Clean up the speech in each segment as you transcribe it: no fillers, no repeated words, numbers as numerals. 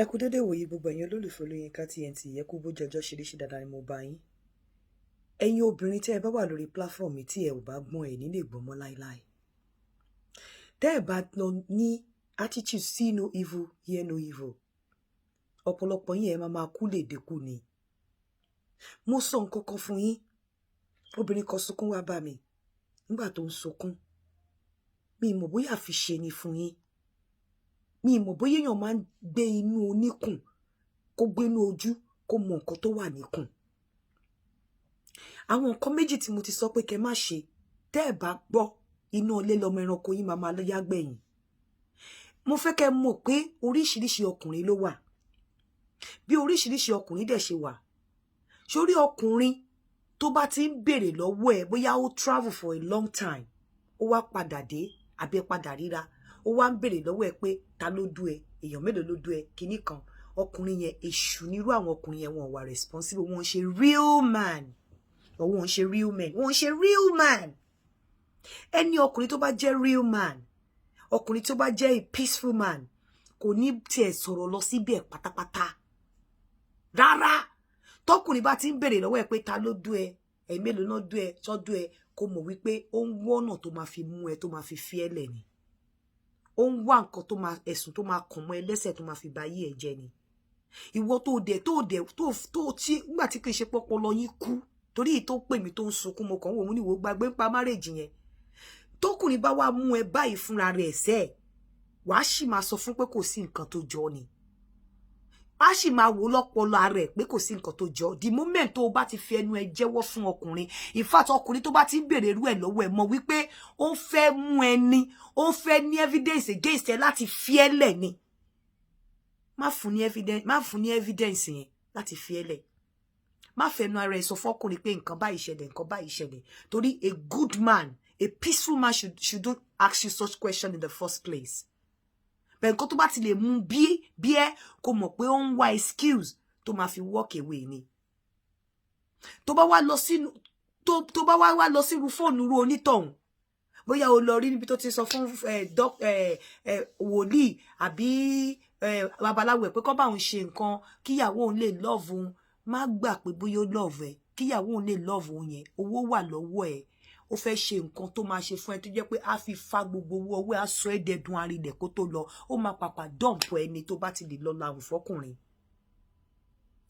Ẹ kú dédé wòyí gbogbo ẹ̀yin olólùfẹ́ Olóyinka TNT ẹ kú bójú ọjọ́ ṣeréṣe dáadáa ni mo bá yín. Ẹ̀yin obìnrin tí ẹ bá wà lórí platform mi tí ẹ ò bá gbọ́n ẹ̀ nílé gbọ́mọ́ láíláí. Tẹ́ ẹ bá lọ ní attitude see no evil hear no evil. Ọ̀pọ̀lọpọ̀ yín ẹ máa kú lè dínkù ni. Mo sọ nǹkan kan fún yín. Obìnrin kan sunkún wá bá mi. Nígbà tó ń sunkún, mi mọ̀ bóyá fi ṣe ni fún yín. Mi mọ̀ bóyá èèyàn máa ń gbé inú oníkùn kó gbé inú ojú kó mọ nǹkan tó wà níkùn. Àwọn nǹkan méjì tí mo ti sọ pé kẹ́ má ṣe tẹ́ ẹ bá gbọ́ iná ilé lọmọ ẹranko yín máa yá gbẹ̀yìn. Mo fẹ́ kẹ́ mọ̀ pé oríṣiríṣi ọkùnrin ló wà. Bí oríṣiríṣi ọkùnrin dẹ̀ ṣe wà. Sórí ọkùnrin tó bá ti ń béèrè lọ́wọ́ ẹ bóyá ó travel for a long time, ó wá padà dé àbí padà ríra. Ó wá ń béèrè lọ́wọ́ ẹ pé ta ló dú ẹ, èèyàn mélòó ló dú ẹ, kinní kan. Ọkùnrin yẹn èṣù nírú àwọn ọkùnrin yẹn wọn wà responsible, wọn ṣe real man. Wọn ṣe real men, wọn ṣe real man. Ẹni ọkùnrin tó bá jẹ́ real man, ọkùnrin tó bá jẹ́ a peaceful man, kò ní tiẹ̀ sọ̀rọ̀ lọ síbẹ̀ pátápátá. Rárá. Tọkùnrin bá ti ń béèrè lọ́wọ́ ẹ pé ta ló dú ẹ, èèyàn mélòó ló dú ẹ, tó dú ẹ, kó mọ̀ wípé ó ń wọ́nà tó máa fi mú ẹ, tó máa fi fi ẹ́ lẹ̀ ni. Ó ń wá nǹkan tó máa ẹ̀sùn tó máa kàn mọ́ ẹ lẹ́sẹ̀ tó máa fi ba ayé ẹ jẹ́ ni. Ìwọ tó tí nígbà tí kì í ṣe pọpọlọ yín kú torí tó pè mí tó ń sunkún mo kàn wò mú níwò gbàgbé ń pa márèjì yẹn. Tókùnrin bá wá mú ẹ báyìí fúnra rẹ̀ ẹ̀sẹ̀ wàá sì máa sọ fún pé kò sí nǹkan tó jọ ni. Wàá sì máa wò lọ́pọlọ ara ẹ̀ pé kò sí nǹkan tó jọ. The moment tó o bá ti fi ẹnu ẹ jẹ́wọ́ fún ọkùnrin, in fact ọkùnrin tó bá ti ń béèrè irú ẹ̀ lọ́wọ́ ẹ mọ̀ wípé ó fẹ́ mú ẹni, ó fẹ́ ní evidence against ẹ láti fi ẹ́ lẹ̀ ni. Má fún ní evidence yẹn láti fi ẹ́ lẹ̀. Má fẹnu ara ẹ sọ fọ́kùnrin pé nǹkan báyìí ṣẹlẹ̀. Torí a good man, a peaceful man shouldn't ask you such question in the first place. Bẹ́ẹ̀ nǹkan tó bá ti lè mú bí ẹ kó mọ̀ pé ó ń wá excuse tó máa fi walk away ni. Tó bá wá lọ sínú fóònù ru onítọ̀hún, bóyá o lọ rí níbi tó ti sọ fún wòlíì àbí babaláwo ẹ̀ pé kó bá òun ṣe nǹkan kíyàwó òun lè love òun, má gbà pé bóyá ó love ẹ, kíyàwó òun lè love òun yẹn, owó wà lọ́wọ́ ẹ̀. Ó fẹ́ ṣe nǹkan tó máa ṣe fún ẹ tó jẹ́ pé á fi fa gbogbo owó ọwọ́ á sọ ẹ́ dẹ̀dùn arinlẹ̀ kó tó lọ. Ó máa pàpà dọ̀m̀pù ẹni tó bá ti lè lọ lahùn fọ́kùnrin.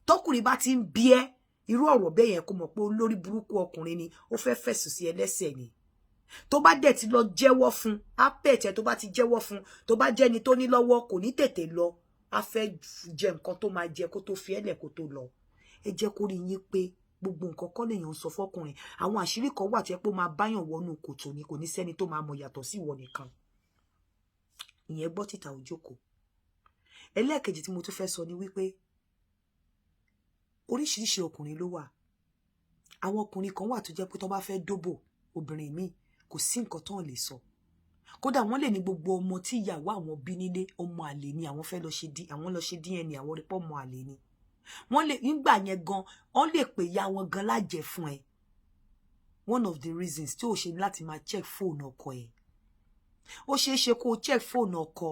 Tọkùnrin bá ti ń bí ẹ irú ọ̀rọ̀ bẹ́ẹ̀ yẹn kó mọ̀ pé olórí burúkú ọkùnrin ni, ó fẹ́ fẹ̀sùn sí ẹlẹ́sẹ̀ ni. Tó bá dẹ̀ ti lọ jẹ́wọ́ fún, á pẹ̀tẹ́ tó bá ti jẹ́wọ́ fún, tó bá jẹ́ ni tó ní lọ́wọ́ kò ní tètè lọ. Á fẹ́ jẹ nǹkan tó máa jẹ kó tó fi ẹ́lẹ̀ kó tó lọ. Ẹ jẹ́ kó rí yín pé gbogbo nǹkan kọ́ lèèyàn sọ fọ́kùnrin. Àwọn àṣírí kan wà tí ẹ pé ó máa báyàn wọnú kòtò ni, kò ní sẹ́ni tó máa mọ̀ yàtọ̀ sí ìwọ nìkan. Ìyẹn gbọ́ títà òjòkó. Ẹlẹ́ẹ̀kejì tí mo tún fẹ́ sọ ni wípé oríṣiríṣi ọkùnrin ló wà. Àwọn ọkùnrin kan wà tó jẹ́ pé tó bá fẹ́ dóbò obìnrin míì kò sí nǹkan tó lè sọ. Kódà wọ́n lè ní gbogbo ọmọ tí ìyàwó àwọn bí nílé ọmọ àlè ni, àwọn fẹ́ lọ ṣe DNA àwọn rí pé ọmọ àlè ni. Wọ́n lè nígbà yẹn gan wọ́n lè pè ya wọn gan lájẹ fún ẹ. One of the reasons tí ó ṣe láti máa check phone ọkọ ẹ. Ó ṣeé ṣe kó check phone ọkọ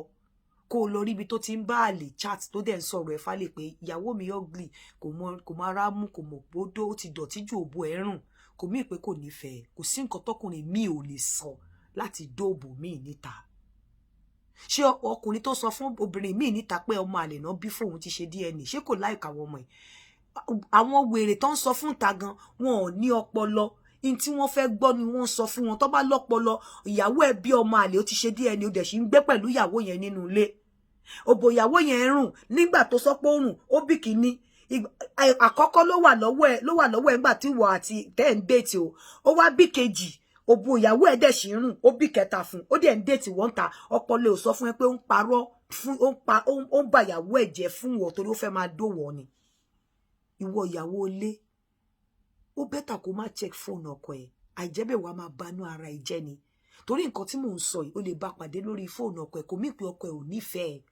kó lọ rí ibi tó ti ń bá àlè chat tó dẹ̀ ń sọ̀rọ̀ ẹ̀ fálè pé ìyàwó mi ugly kò máa rámú kò mọ̀ bódó ó ti dọ̀tí ju òbò ẹ̀rùn kò mí pé kò nífẹ̀ẹ́. Kò sí nǹkan tọkùnrin mi ò lè sọ láti dóòbò míì níta. Ṣé ọkùnrin tó sọ fún obìnrin míì níta pé ọmọ àlè náà bí fóun ti ṣe DNA ṣé kò láìka àwọn ọmọ ẹ̀? Àwọn wèrè tó ń sọ fún ta gan wọn ò ní ọpọlọ. In tí wọ́n fẹ́ gbọ́ ni wọ́n sọ fún wọn. Tó bá lọ́pọlọ ìyàwó ẹ̀ bí ọmọ àlè ó ti ṣe DNA ó dẹ̀ sì ń gbé pẹ̀lú ìyàwó yẹn nínú ilé. Òbò ìyàwó yẹn rùn nígbà tó sọ pé ó rùn ó bí kìíní. Àkọ́kọ́ ló wà lọ́wọ́ ẹ̀ nígbà tí ìwọ àti tẹ́ ń déètì o. Ó wá bí kejì. Òbò ìyàwó ẹ̀ dẹ̀ sì ń rùn ó bí kẹta fún. Ó dẹ̀ ń déètì wọ́n ta. Ọpọlọ ò sọ fún ẹ pé ó ń parọ́ fún ó ń ba ìyàwó ẹ̀ jẹ́ fún wọ torí ó fẹ́ máa dówọ̀ ni. Ìwọ ìyàwó ilé ó bẹ́tà kó má check phone ọkọ ẹ̀. Àìjẹ́bẹ̀ wàá máa banú ara ẹ̀ jẹ́ ni. Torí nǹkan tí mò ń sọ yìí ó lè bá pàdé lórí phone ọkọ ẹ̀ kò mí pé ọkọ ẹ̀ ò nífẹ̀ẹ́.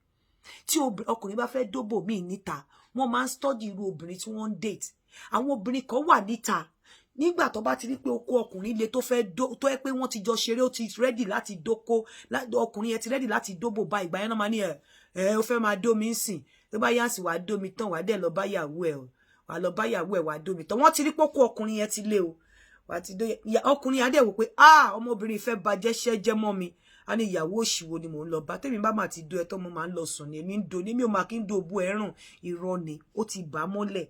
Tí ọkùnrin bá fẹ́ dóbò míì níta wọ́n máa ń study irú obìnrin tí wọ́n ń date. Àwọn obìnrin kan wà níta nígbà tó bá ti rí pé okó ọkùnrin le tó yẹ pé wọ́n ti jọ ṣeré ó ti ready láti dóko ọkùnrin yẹn ti ready láti dóbò bá ìgbà yẹn náà máa ní ó fẹ́ máa dó mi ń sìn tó bá yá sí wàá dómi tán wàá dẹ̀ lọ bá yàwó ẹ̀ o wàá lọ bá yàwó ẹ̀ wàá dómi tán wọ́n ti rí pókó ọkùnrin yẹn ti lé o wàá ti dó ọkùnrin yẹn á dẹ̀ wò pé ọmọbìnrin fẹ́ bàjẹ́ ṣẹ́jẹ́ mọ́ mi a ní ìyàwó òṣìwò ni mò ń lọ bá tèmi bá mà ti dó ẹ tó mo máa ń lọ sùn ní èmi ń do ní mi ò máa kí ń do òbú ẹ̀rùn irọ́ ni ó ti bà á mọ́lẹ̀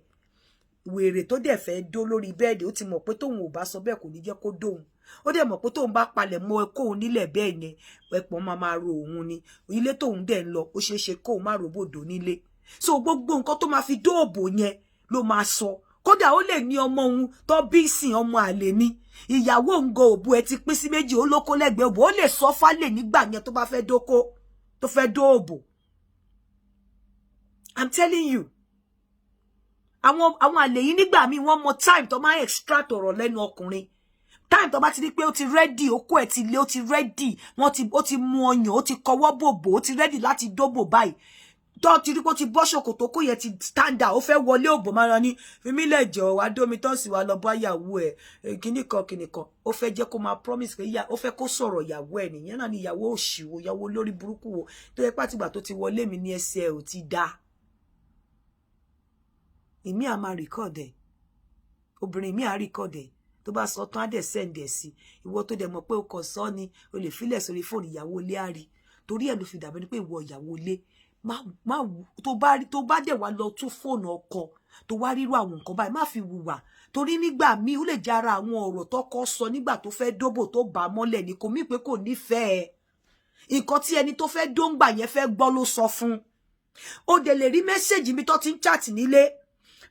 wèrè tó dẹ̀ fẹ́ dó lórí bẹ́ẹ̀dì ó ti mọ̀ pé tóun ò bá sọ bẹ́ẹ̀ kò ní jẹ́ kó dóhun ó dẹ̀ mọ̀ pé tóun bá palẹ̀ mọ́ ẹ kóun nílẹ̀ bẹ́ẹ̀ yẹn ẹ̀pọ̀n máa ro òun ni ilé tóun dẹ̀ ń lọ ó ṣeé ṣe kóun má robòdò nílé so gbogbo nǹkan tó máa fi dóòbò yẹn ló máa sọ kódà ó lè ní ọmọ òun tó bí sìn ọmọ àlè ni ìyàwó òun go òbú ẹ ti pín sí méjì ó lóko lẹ́gbẹ̀ẹ́ òbò ó lè sọ fálè nígbà yẹn tó bá fẹ́ dóko tó fẹ́ dóòbò I'm telling you àwọn àlè yìí nígbà míì wọ́n mọ time tó máa extract ọ̀rọ̀ lẹ́nu ọkùnrin time tó bá ti rí pé ó ti ready okó ẹ̀ ti lé ó ti ready ó ti mú ọyàn ó ti kọwọ́ bòbò ó ti ready láti dóbò báyìí tó ti rí pé ó ti bọ́ ṣòkòtò kó yẹ ti stand out ó fẹ́ wọlé òbò máa ran ní fímílẹ̀ jọ wá dómi tán sì wá lọ bá yàwó ẹ̀ kíníkan ó fẹ́ jẹ́ kó máa promise pé ó fẹ́ kó sọ̀rọ̀ yàwó ẹ̀ nìyẹn náà ni ìyàwó òṣìwò ìyàwó lórí burúkú wo tó yẹ pàtìgbà tó ti wọlé mi ní ẹsẹ̀ ò ti dá èmi á máa record ẹ̀ obìnrin mi á record ẹ̀ tó bá sọ tán á dẹ̀ send ẹ̀ sí ìwọ tó dẹ̀ mọ̀ pé o kàn sọ ni o lè filẹ̀ sórí fóònù ìyàwó ilé á rí torí ẹ̀ ló fi dàbẹ́ ni pé ìwọ ìyàwó ilé má tó bá dẹ̀ wá lọ tún fóònù ọkọ tó wá rírú àwọn nǹkan báyìí má fi hùwà torí nígbà míì ó lè jẹ́ ara àwọn ọ̀rọ̀ tọ́kọ sọ nígbà tó fẹ́ dóbò tó bá mọ́lẹ̀ ni kò mí pé kò nífẹ̀ẹ́ nǹkan tí ẹni tó fẹ́ dóńgbà yẹn fẹ́ gbọ́ ló sọ fún ó dẹ̀ lè rí mẹ́sẹ̀jì mi tó ti ń chat nílé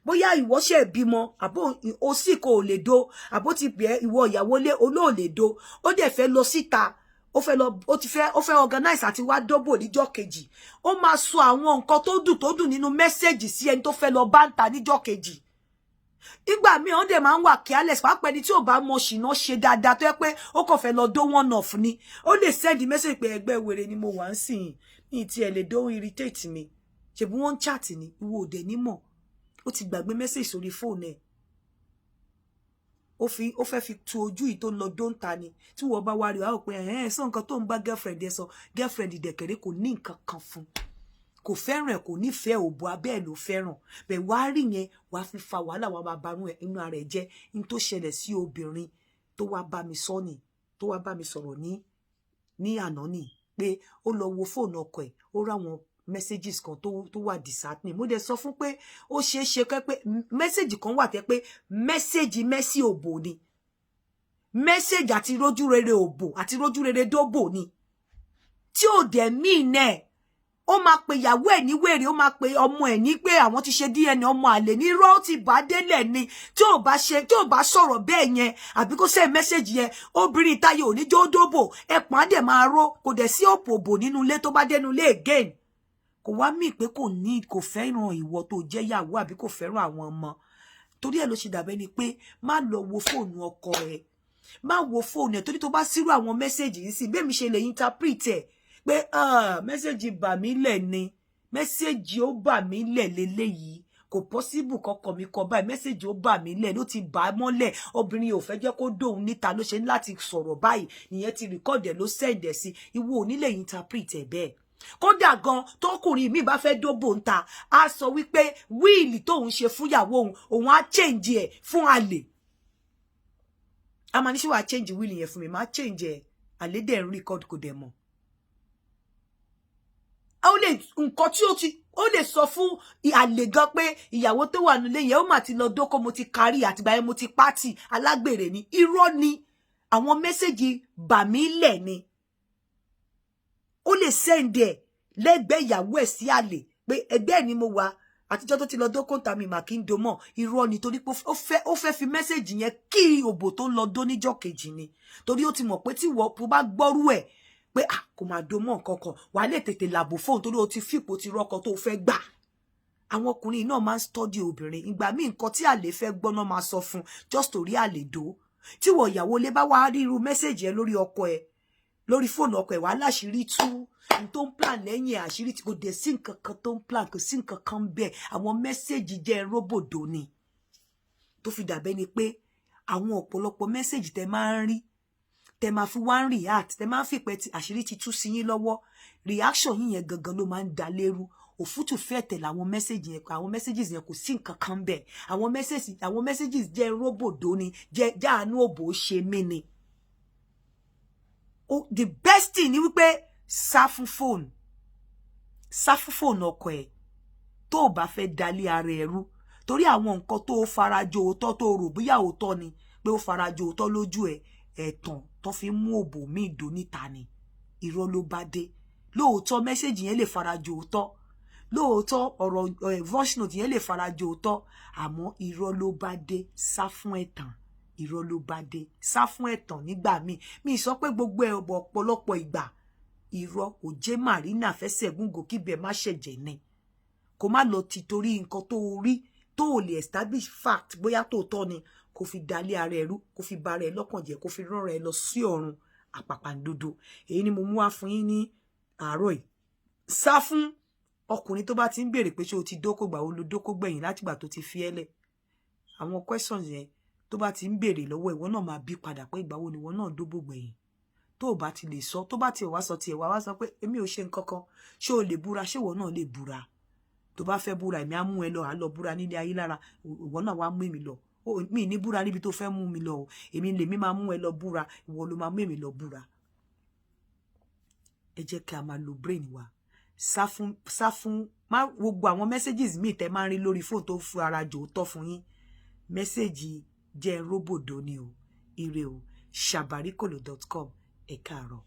bóyá ìwọ ṣe bímọ àbó o sì kò lè do àbó ti pè ìwọ ìyàwó lé olóò lè do ó dẹ̀ fẹ́ lọ síta ó fẹ́ organize àti wá dóbò níjọ́ kejì ó máa sọ àwọn nǹkan tó dùn nínú mẹ́sẹ̀jì sí ẹni tó fẹ́ lọ bá ń ta níjọ́ kejì ìgbà míì wọ́n dẹ̀ máa ń wà careless pàápàá ẹni tí ò bá mọ ṣìnà ṣe dáadáa tó yẹ pé ó kàn fẹ́ lọ dó one off ni ó lè send message pé ẹgbẹ́ wèrè ni mo wà ń sìn ní ti ẹ̀ lè dó irritate mi ṣèbí wọ́n ń chat ni ìwọ ò dẹ̀ nímọ̀ ó ti gbàgbé message sórí fóònù ẹ̀ ó fẹ́ fi tu ojú yìí tó lọ dóńta ni tí wọ́n bá wá rí wa ó pé sọ nǹkan tó ń bá girlfriend ẹ sọ girlfriend ìdẹ̀kẹ̀rẹ́ kò ní nǹkan kan fún kò fẹ́ràn ẹ̀ kò nífẹ̀ẹ́ òbò abẹ́ ẹ̀ ló fẹ́ràn bẹ̀ wá rí yẹn wá fi fa wàhálà wá máa banú ẹ̀ inú ara ẹ̀ jẹ́ ní tó ṣẹlẹ̀ sí obìnrin tó wá bá mi sọ ni tó wá bá mi sọ̀rọ̀ ní àná ni pé ó lọ wo fóònù ọkọ ẹ̀ ó ráwọn messages kan tó wà disheartening mo dẹ̀ sọ fún pé ó ṣeé ṣe pé message kan wà tẹ́ pé message mẹ́sì òbò ni message àti rójú rere òbò àti rójú rere dóbò ni tí ò dẹ̀ mean ẹ̀ ó máa pe ìyàwó ẹ̀ ní wèrè ó máa pe ọmọ ẹ̀ ní pé àwọn ti ṣe DNA ọmọ àlè ní irọ́ ti bá délẹ̀ ni tí ò bá sọ̀rọ̀ bẹ́ẹ̀ yẹn àbí kó send message yẹn obìnrin táyé òní jó dóbò ẹ̀pọ̀n á dẹ̀ máa ró kò dẹ̀ sí òpò òbò nínú ilé tó bá dénú ilé again kò wá mí pé kò fẹ́ràn ìwọ tó jẹ́ yàwó àbí kò fẹ́ràn àwọn ọmọ torí ẹ̀ ló ṣe dàbẹ́ ni pé má lọ wo fóònù ọkọ ẹ̀ má wo fóònù ẹ̀ torí tó bá sírú àwọn mẹ́sẹ̀jì yìí sí bẹ́ẹ̀ mi ṣe lè interpret ẹ̀ pé mẹ́sẹ̀jì bà mí lẹ̀ ni mẹ́sẹ̀jì ó bà mí lẹ̀ lélẹ́yìí kò possible kọkọ mi kọ báyìí mẹ́sẹ̀jì ó bà mí lẹ̀ ló ti bà á mọ́lẹ̀ obìnrin ò fẹ́ jẹ́ kó dóhun níta ló ṣe ní láti sọ̀rọ̀ báyìí ìyẹn ti record ẹ̀ ló send ẹ̀ sí ìwọ ò ní lè interpret ẹ̀ bẹ́ẹ̀ kódà gan tọkùnrin mi bá fẹ́ dóbò ń ta á sọ wípé wíìlì tóun ṣe fúnyàwó òun á change ẹ̀ fún àlè a máa ní ṣé wàá change wíìlì yẹn fún mi máa change ẹ̀ àlè dẹ̀ ń record kò dẹ̀ mọ̀ ó lè nǹkan tí ó lè sọ fún àlè gan pé ìyàwó tó wà nílé yẹn ó mà ti lọ dóko mo ti kárí àtìgbà yẹn mo ti pátì alágbèrè ni irọ́ ni àwọn mẹ́sẹ̀jì bà mí lẹ̀ ni ó lè send ẹ̀ lẹ́gbẹ̀ẹ́ ìyàwó ẹ̀ sí àlè pé ẹgbẹ́ ẹ̀ ni mo wà àtijọ́ tó ti lọ dóko ta mi mà kí n do mọ́ irọ́ ni torí pé ó fẹ́ fi mẹ́sẹ̀jì yẹn kí òbò tó lọ dó níjọ́ kejì ni torí ó ti mọ̀ pé tí wọ́n bá gbọ́rú ẹ̀ pé kò máa do mọ́ nǹkan kan wà á lè tètè làbò fóun torí ó ti fìpò ti rọ́kọ tó fẹ́ gbà àwọn ọkùnrin náà máa ń study obìnrin ìgbà míì nǹkan tí àlè fẹ́ gbọ́ náà máa sọ fún just torí àlè dó tí wọ́n ìyàwó lé bá wá rí irú mẹ́sẹ̀jì ẹ lórí ọkọ ẹ lórí fóònù ọkọ ẹ wà láṣìírí tú n tó ń plan lẹ́yìn àṣírí tí kò dé sí nǹkan kan tó ń plan kò sí nǹkan kan bẹ́ẹ̀ àwọn mẹ́sẹ̀jì jẹ́ róbòdò ni tó fi dàbẹ́ ni pé àwọn ọ̀pọ̀lọpọ̀ mẹ́sẹ̀jì tẹ máa ń rí tẹ máa fi wá ń react tẹ máa ń fìpẹ́ tí àṣírí ti tú sí yín lọ́wọ́ reaction yín yẹn gangan ló máa ń da lérú òfútù fẹ́ tẹ̀lé àwọn message yẹn, àwọn messages yẹn kò sí nǹkan kan bẹ́ẹ̀. Àwọn messages jẹ́ róbòdó ni, jẹ́ jáàánú òbò ṣe mí ni. The best thing ni wípé sá fún phone ọkọ ẹ̀ tó bá fẹ́ dalé ara ẹ̀rú, torí àwọn nǹkan tó farajọ òótọ́ tó rò bóyá òótọ́ ni pé ó farajọ òótọ́ lójú ẹ̀, ẹ̀tàn tó fi mú òbò míì dó níta ni. Irọ́ ló bá dé. Lóòótọ́ message yẹn lè farajọ òótọ́, lóòótọ́ ọ̀rọ̀ voice note yẹn lè farajọ òótọ́, àmọ́ irọ́ ló bá dé. Sá fún ẹ̀tàn, irọ́ ló bá dé. Sá fún ẹ̀tàn nígbà míì. Mi sọ pé gbogbo ẹ̀ ọ̀pọ̀lọpọ̀ ìgbà irọ́ òjé Marina fẹsẹ̀ gúngò kíbẹ̀ má ṣẹ̀jẹ̀ ni. Kó má lọ ti torí nǹkan tó rí tó lè establish fact bóyá tòótọ́ ni kó fi dalé ara ẹ̀rú, kó fi ba ara ẹ̀ lọ́kàn jẹ́, kó fi rán ẹ lọ sí ọ̀run àpàpàǹdodo. Èyí ni mo mú wá fún yín ní àárọ̀ yìí. Sá fún ọkùnrin tó bá ti ń béèrè pé ṣé o ti dóko gbà, o lo dóko gbẹ̀yìn látìgbà tó ti fi ẹ́lẹ̀. Àwọn questions yẹn tó bá ti ń béèrè lọ́wọ́ ìwọ náà máa bí padà pé ìgbà wo ni ìwọ náà dóbò gbẹ̀yìn. Tó bá ti lè sọ, tó bá ti wá sọ tiẹ̀ wá sọ pé èmi ò ṣe nǹkan kan, ṣé o lè búra, ṣé ìwọ náà lè búra. Tó bá fẹ́ búra, èmi á mú ẹ lọ, á lọ búra nílé ayé lára, ìwọ náà wá mú èmi lọ. Mi ní búra níbi tó fẹ́ mú mi lọ o, èmi lèmi máa mú ẹ lọ búra, ìwọ ló máa mú èmi lọ búra. Ẹ jẹ́ kí a máa lo brain wa. Sá fún má gbogbo àwọn messages mi tẹ́ máa ń rí lórí phone tó fún ara jò tọ́ fún yín. Message jẹ́ róbòdó ni o. Ire o. shabarikolo.com. Ẹ káàárọ̀.